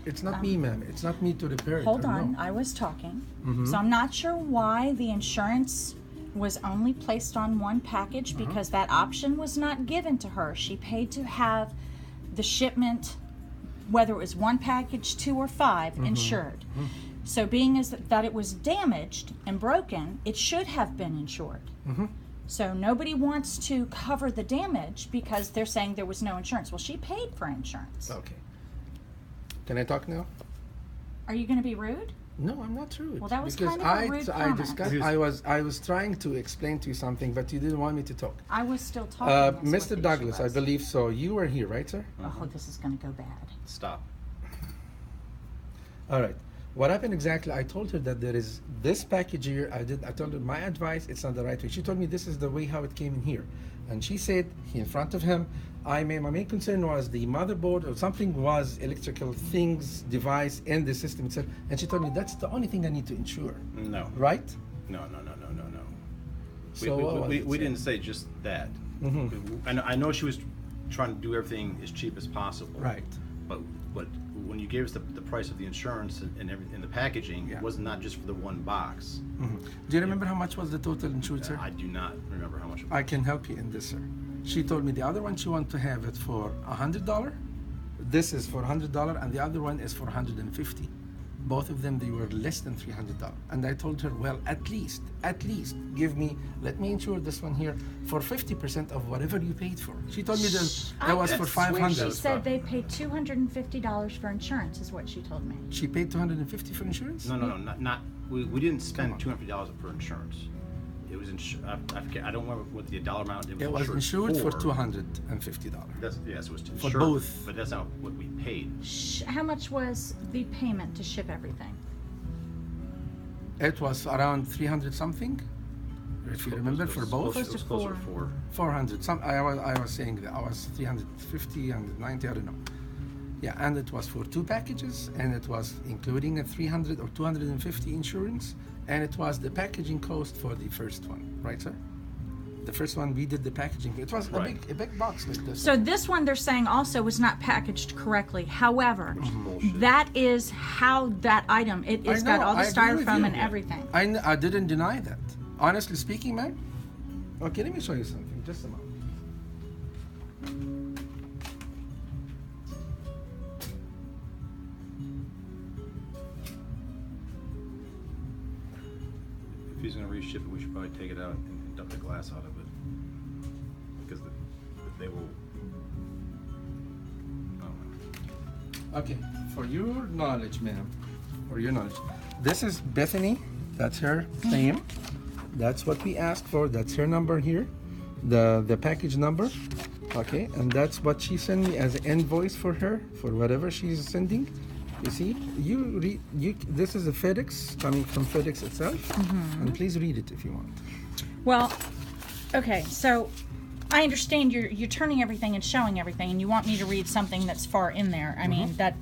It's not me, ma'am. It's not me to repair it. Hold I on, know. I was talking. So I'm not sure why the insurance was only placed on one package because that option was not given to her. She paid to have the shipment, whether it was one package, 2 or 5, insured. So being as that it was damaged and broken, it should have been insured. So nobody wants to cover the damage because they're saying there was no insurance. Well, she paid for insurance. Okay. Can I talk now? Are you going to be rude? No, I'm not rude. Well, that was because kind of a rude comment. I was trying to explain to you something, but you didn't want me to talk. I was still talking. Mr. Douglas, I believe so. You were here, right, sir? Oh, this is going to go bad. Stop. All right. What happened exactly? I told her that there is this package here. I told her my advice. It's not the right way. She told me this is the way how it came in here, and she said in front of him, my main concern was the motherboard or something was electrical things device in the system itself, and she told me that's the only thing I need to insure. No. Right? No. So we didn't say just that. I know she was trying to do everything as cheap as possible. Right. But when you gave us the price of the insurance and everything, the packaging, it was not just for the one box. Do you remember how much was the total insured, sir? I do not remember how much it was. I can help you in this, sir. She told me the other one she wanted to have it for $100. This is for $100, and the other one is for $150. Both of them, they were less than $300. And I told her, well, at least, let me insure this one here for 50% of whatever you paid for. She told me that was for $500. She said they paid $250 for insurance, is what she told me. She paid $250 for insurance? No, not we didn't spend $250 for insurance. It was I don't remember what the dollar amount it was insured for $250. Yes, it was for insured, both. but that's not what we paid. How much was the payment to ship everything? It was around 300 something, if you remember, for both. It was closer to 400. I was saying that I was 350, 190, I don't know. Yeah, and it was for 2 packages, and it was including a 300 or 250 insurance, and it was the packaging cost for the first one, right, sir? The first one we did the packaging. It was a big box like this. So this one they're saying also was not packaged correctly. However, that is how that item it's got all the styrofoam and everything. I didn't deny that. Honestly speaking, ma'am. Okay, let me show you something. Just a moment. If he's going to reship it, we should probably take it out and dump the glass out of it. Because they will... Okay, for your knowledge, ma'am, this is Bethany. That's her name. That's what we asked for. That's her number here, the package number. Okay, and that's what she sent me as an invoice for her for whatever she's sending. You see, this is a FedEx coming from FedEx itself, and please read it if you want. Well, okay, so I understand you're turning everything and showing everything, and you want me to read something that's far in there. I mean, that's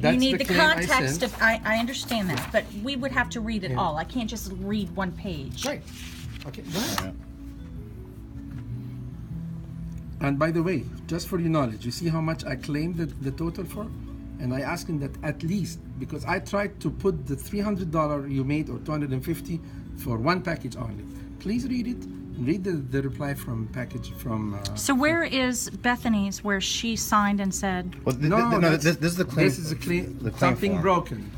you need the context of. I understand that, but we would have to read it all. I can't just read one page. Right. Okay. Go ahead. And by the way, just for your knowledge, you see how much I claimed the total for? And I asked him that at least, because I tried to put the $300 you made or $250 for one package only. Please read it. Read the reply from package from. So where is Bethany's where she signed and said? Well, this is the claim. This is a claim. The claim something form. Broken.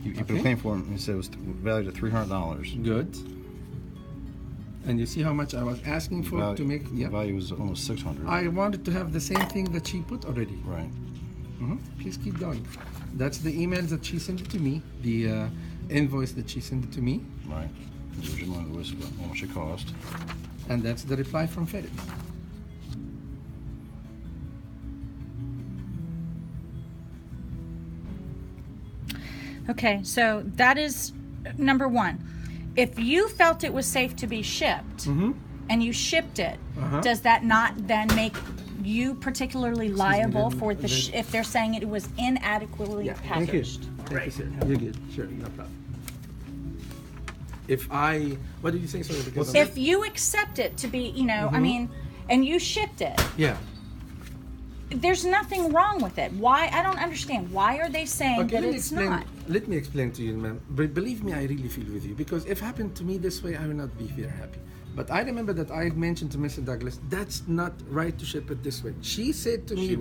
You put a claim form and said it was valued at $300. Good. And you see how much I was asking for to make. The value was almost $600. I wanted to have the same thing that she put already. Right. Please keep going. That's the emails that she sent it to me, the invoice that she sent it to me. Right. The original invoice about how much it cost. And that's the reply from FedEx. Okay, so that is number one. If you felt it was safe to be shipped and you shipped it, does that not then make you particularly liable for the if they're saying it was inadequately packaged? Thank you, sir. You're good. Sure, no problem. What did you say? Sorry, because if you accept it to be, I mean, and you shipped it. Yeah. there's nothing wrong with it. Why? I don't understand. Why are they saying that it's not? Let me explain to you, ma'am. But believe me, I really feel with you, because if it happened to me this way, I will not be very happy. But I remember that I had mentioned to Mr. Douglas, that's not right to ship it this way. She said to me,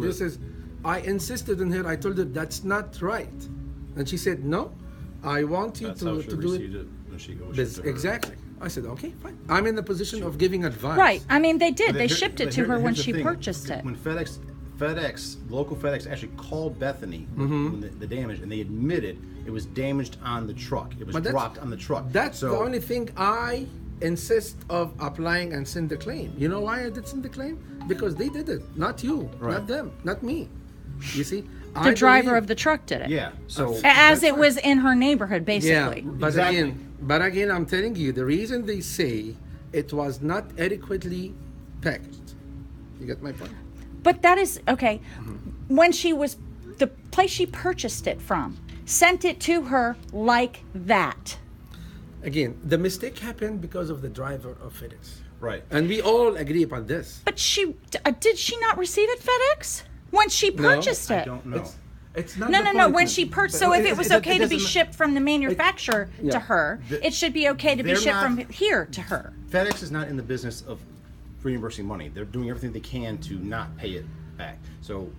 I insisted on her. I told her that's not right, and she said, no, I want you to do it. When she goes Exactly. I said, okay, fine. I'm in the position of giving advice. Right. I mean, they did. They shipped it to her when she purchased it. When local FedEx actually called Bethany when the damage, and they admitted it was damaged on the truck. It was dropped on the truck. That's the only thing I insist of applying and send the claim. You know why I did send the claim? Because they did it, not you, not them, not me. You see? The driver of the truck did it. Yeah. So as it was in her neighborhood, basically. Yeah, but again, I'm telling you, the reason they say it was not adequately packaged. You get my point? But that is okay. When the place she purchased it from sent it to her like that. Again, the mistake happened because of the driver of FedEx. Right. And we all agree upon this. But did she not receive it FedEx when she purchased it? I don't know. It's not No. When she purchased, so if it was okay to be shipped from the manufacturer to her, it should be okay to be shipped from here to her. FedEx is not in the business of reimbursing money. They're doing everything they can to not pay it back. So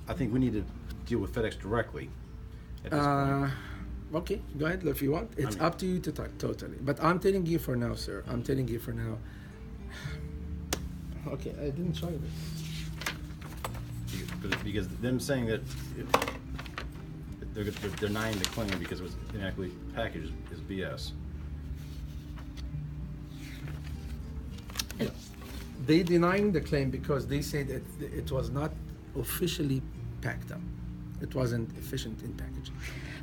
I think we need to deal with FedEx directly at this point. Okay, go ahead if you want. It's up to you to talk, totally. But I'm telling you for now, sir. I'm telling you for now. Okay, I didn't try this. Because them saying that they're denying the claim because it was inadequately packaged is BS. They denying the claim because they said it was not officially packed up. It wasn't efficient in packaging.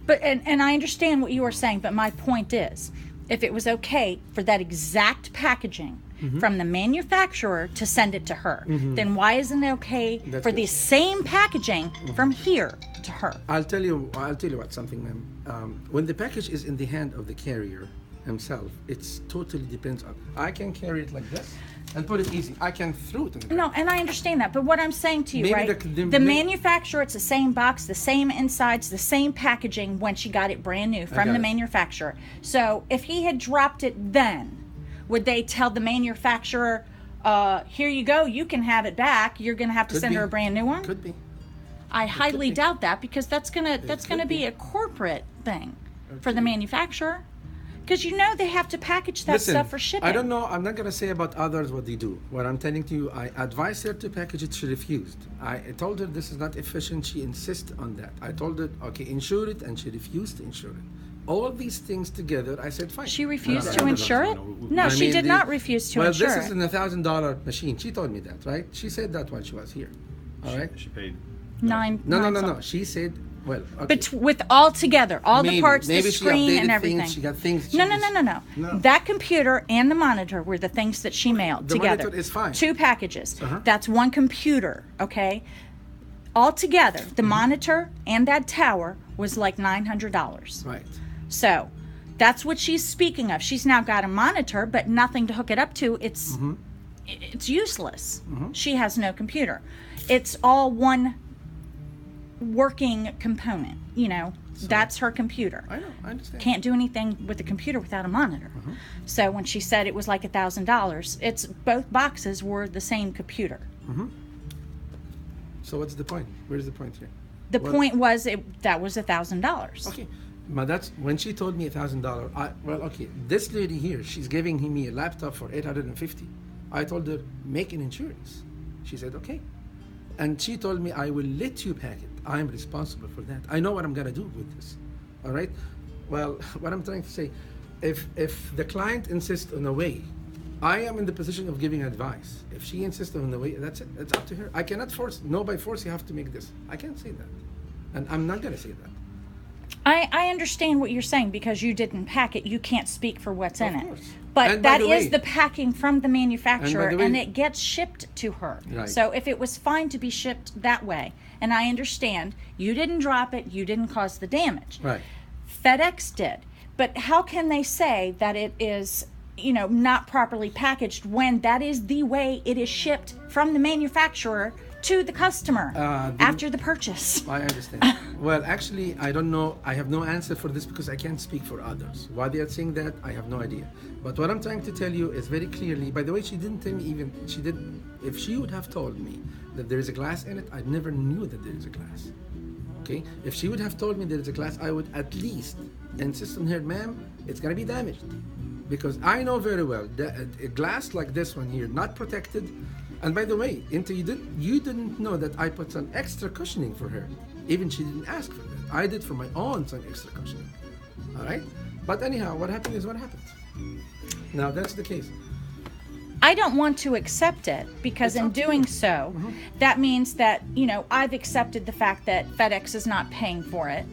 But and I understand what you are saying, but my point is, if it was okay for that exact packaging from the manufacturer to send it to her, then why isn't it okay for the same packaging from here to her? I'll tell you what something, ma'am. When the package is in the hand of the carrier himself, it's totally depends on. I can carry it like this and put it easy. I can throw it in the ground. No, and I understand that, but what I'm saying to you, Maybe right? The manufacturer, it's the same box, the same insides, the same packaging when she got it brand new from the manufacturer. So if he had dropped it then, would they tell the manufacturer, here you go, you can have it back, you're going to have to send her a brand new one? Could be. I highly doubt that, because that's gonna be a corporate thing for the manufacturer. Because they have to package that stuff for shipping. I don't know. I'm not going to say about others what they do. What I'm telling to you, I advised her to package it. She refused. I told her this is not efficient. She insisted on that. I told her, okay, insure it, and she refused to insure it. All of these things together, I said, fine. She refused to insure it? No, she did not refuse to insure it. Well, this is an $1,000 machine. She told me that, right? She said that when she was here. All right? She paid... No. She said... Well, okay. But with all together, all the parts, the she screen and updated everything. Things, she got things. No. That computer and the monitor were the things that she mailed together. The monitor is fine. 2 packages. That's one computer, okay? All together, the monitor and that tower was like $900. Right. So that's what she's speaking of. She's now got a monitor, but nothing to hook it up to. It's useless. She has no computer. It's all one working component, so that's her computer. I know, I understand. Can't do anything with the computer without a monitor. So when she said it was like $1,000, it's both boxes were the same computer. So what's the point? Where's the point here? The point was that was $1,000. Okay, but that's when she told me $1,000. Well, okay, this lady here, she's giving me a laptop for $850. I told her make an insurance. She said okay, and she told me I will let you pack it. I'm responsible for that. I know what I'm gonna do with this. All right. Well, what I'm trying to say, if the client insists on a way, I am in the position of giving advice. If she insists on the way, that's it. It's up to her. I cannot force. No, by force you have to make this. I can't say that, and I'm not gonna say that. I understand what you're saying because you didn't pack it. You can't speak for what's in it. Course. But that is the packing from the manufacturer, and it gets shipped to her. Right. So if it was fine to be shipped that way, and I understand you didn't drop it, you didn't cause the damage. Right. FedEx did. But how can they say that it is, not properly packaged when that is the way it is shipped from the manufacturer to the customer the- after the purchase? I understand. Well, actually, I don't know. I have no answer for this because I can't speak for others. Why they are saying that, I have no idea. But what I'm trying to tell you is very clearly, by the way, she didn't tell me even, if she would have told me that there is a glass in it, I never knew that there is a glass. Okay? If she would have told me there is a glass, I would at least insist on her, ma'am, it's gonna be damaged. Because I know very well that a glass like this one here, not protected. And by the way, you didn't know that I put some extra cushioning for her. Even she didn't ask for that. I did for my own some extra cushioning. All right? But anyhow, what happened is what happened. Now that's the case. I don't want to accept it because in doing so, that means that, I've accepted the fact that FedEx is not paying for it.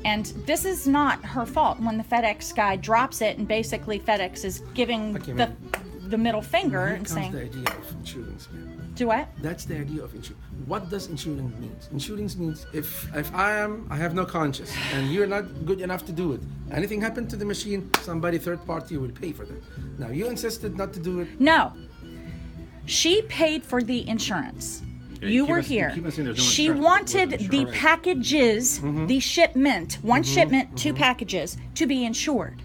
And this is not her fault when the FedEx guy drops it and basically FedEx is giving the middle finger Here and comes saying, the idea of insurance, ma'am. do what? That's the idea of insurance. What does insurance mean? Insurance means if I have no conscience and you're not good enough to do it, anything happened to the machine, somebody third party will pay for that. Now you insisted not to do it. No. She paid for the insurance. You were here. She wanted the packages, the shipment, one shipment, two packages, to be insured.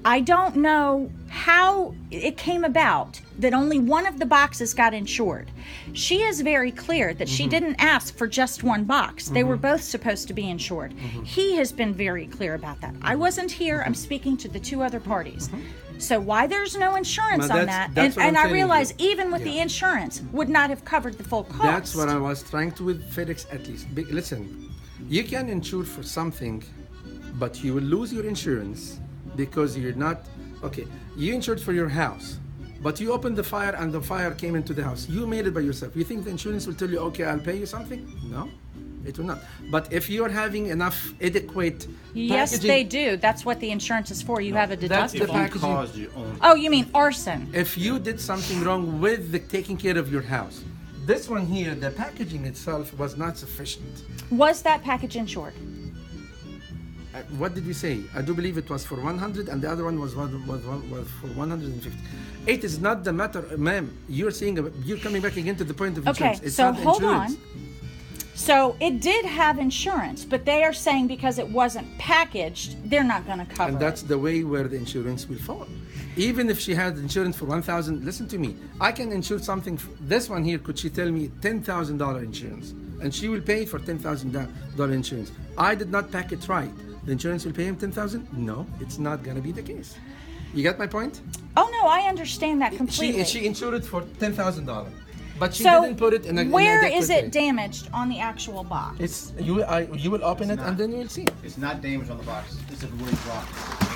I don't know how it came about that only one of the boxes got insured. She is very clear that she didn't ask for just one box. They were both supposed to be insured. He has been very clear about that. I wasn't here. I'm speaking to the two other parties. So why there's no insurance on that? That's what And I'm I realize you. even with the insurance would not have covered the full cost. That's what I was trying to with FedEx at least. Listen, you can insure for something, but you will lose your insurance because you're not, okay, you insured for your house, but you opened the fire and the fire came into the house. You made it by yourself. You think the insurance will tell you, okay, I'll pay you something? No, it will not. But if you're having enough adequate Yes, packaging, they do. That's what the insurance is for. You have a that's the deductible. If you packaging. caused your own. Oh, you mean arson? If you did something wrong with the taking care of your house, this one here, the packaging itself was not sufficient. Was that package insured? What did we say? I do believe it was for 100 and the other one was for 150. It is not the matter, ma'am. You're saying, you're coming back again to the point of Okay, insurance. It's so not hold insurance. on. So it did have insurance, but they are saying because it wasn't packaged, they're not going to cover And that's it. the way where the insurance will fall. Even if she had insurance for 1,000, listen to me. I can insure something. This one here, could she tell me $10,000 insurance? And she will pay for $10,000 insurance. I did not pack it right. The insurance will pay him $10,000? No, it's not going to be the case. You get my point? Oh no, I understand that completely. She insured it for $10,000, but she so didn't put it in a. where in a is adequate it way. damaged on the actual box? It's you will open it and then you will see. It's not damaged on the box. This is where you dropped it.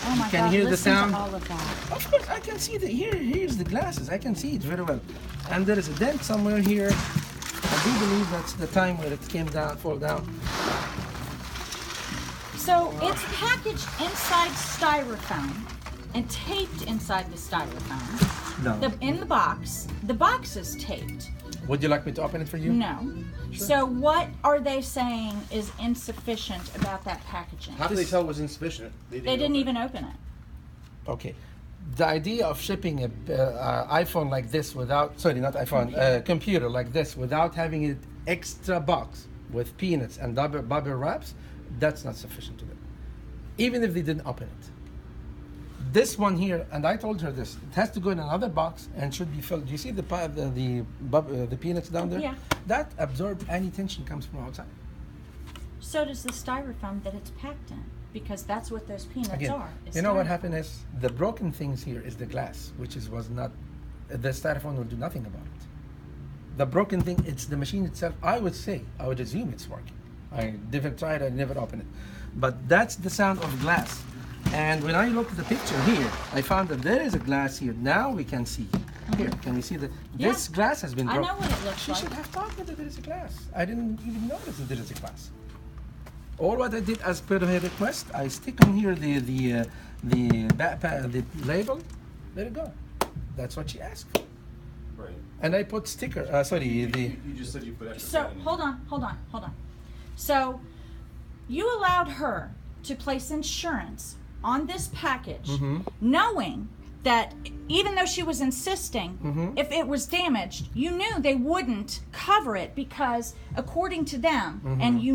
Oh my can God! hear the listen sound? to all of that. Of course, I can see that. Here's the glasses. I can see it very well, and there is a dent somewhere here. I do believe that's the time where it came down, fall down. So it's packaged inside styrofoam and taped inside the styrofoam. No. In the box, the box is taped. Would you like me to open it for you? No. So what are they saying is insufficient about that packaging? How could they tell it was insufficient? They didn't even open it. Okay. The idea of shipping a iPhone like this without, sorry, not iPhone, computer like this without having an extra box with peanuts and bubble wraps, that's not sufficient to them. Even if they didn't open it. This one here, and I told her this, it has to go in another box and should be filled. Do you see the peanuts down there? Yeah. That absorbs any tension comes from outside. So does the styrofoam that it's packed in, because that's what those peanuts Again, are. is you know what styrofoam. happened is the broken things here is the glass, which was not. The styrofoam will do nothing about it. The broken thing, it's the machine itself. I would assume it's working. I never tried, I never opened it. But that's the sound of glass. And when I look at the picture here, I found that there is a glass here. Now we can see. Here, can we see that this Yeah. glass has been I broken? know what it looks She like. should have told me that there is a glass. I didn't even notice that there is a glass. All what I did as per her request, I stick on here the label. There you go. That's what she asked for. Right. And I put sticker. Sorry, the. You just said you put extra. So fat in it. hold on. So you allowed her to place insurance on this package, knowing that even though she was insisting, if it was damaged, you knew they wouldn't cover it because according to them, and you